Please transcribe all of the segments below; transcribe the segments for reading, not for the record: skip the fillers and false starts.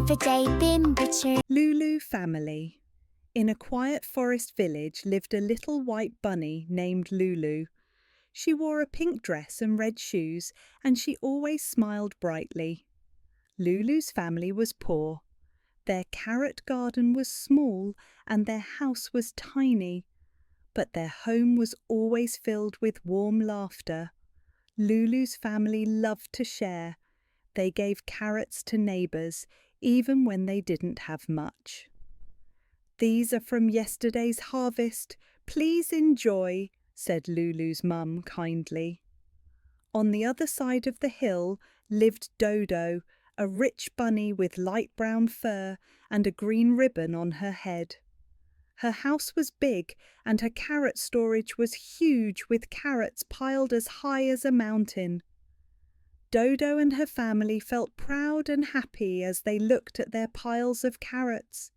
everyday been richer. Lulu family. In a quiet forest village lived a little white bunny named Lulu. She wore a pink dress and red shoes, and she always smiled brightly. Lulu's family was poor. Their carrot garden was small and their house was tiny, but their home was always filled with warm laughter. Lulu's family loved to share. They gave carrots to neighbours, even when they didn't have much. "These are from yesterday's harvest. Please enjoy," said Lulu's mum kindly. On the other side of the hill lived Dodo, a rich bunny with light brown fur and a green ribbon on her head. Her house was big and her carrot storage was huge, with carrots piled as high as a mountain. Dodo and her family felt proud and happy as they looked at their piles of carrots.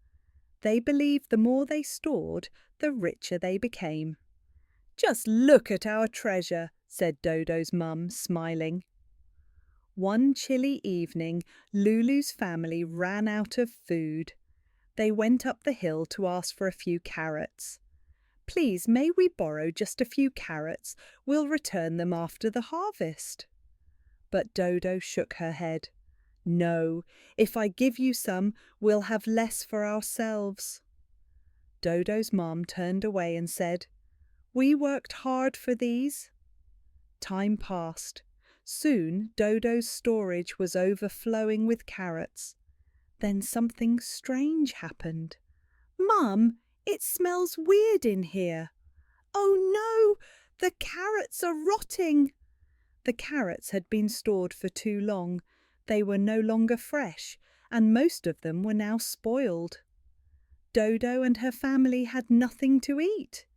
They believed the more they stored, the richer they became. "Just look at our treasure," said Dodo's mum, smiling. One chilly evening, Lulu's family ran out of food. They went up the hill to ask for a few carrots. "Please, may we borrow just a few carrots? We'll return them after the harvest." But Dodo shook her head. "No, if I give you some, we'll have less for ourselves." Dodo's mom turned away and said, "We worked hard for these." Time passed. Soon Dodo's storage was overflowing with carrots. Then something strange happened. "Mum, it smells weird in here." "Oh no, the carrots are rotting." The carrots had been stored for too long. They were no longer fresh, and most of them were now spoiled. Dodo and her family had nothing to eat.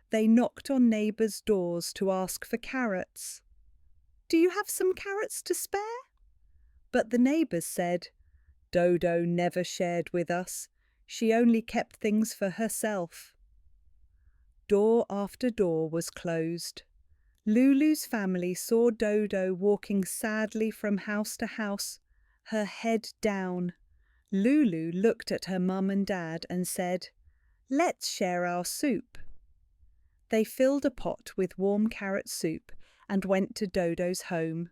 They knocked on neighbours' doors to ask for carrots. "Do you have some carrots to spare?" But the neighbours said, "Dodo never shared with us. She only kept things for herself." Door after door was closed. Lulu's family saw Dodo walking sadly from house to house, her head down. Lulu looked at her mum and dad and said, "Let's share our soup." They filled a pot with warm carrot soup and went to Dodo's home.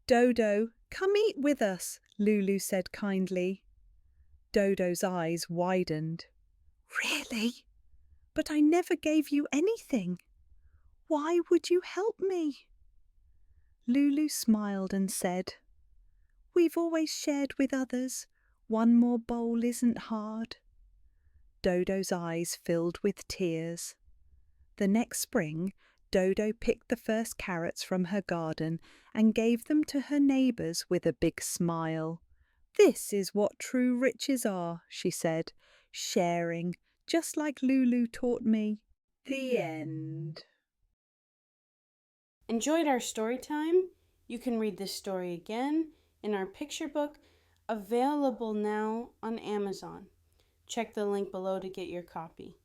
"Dodo, come eat with us," Lulu said kindly. Dodo's eyes widened. "Really? But I never gave you anything. Why would you help me?" Lulu smiled and said, "We've always shared with others. One more bowl isn't hard." Dodo's eyes filled with tears. The next spring, Dodo picked the first carrots from her garden and gave them to her neighbours with a big smile. "This is what true riches are," she said, "sharing, just like Lulu taught me." The end. Enjoyed our story time? You can read this story again in our picture book, available now on Amazon. Check the link below to get your copy.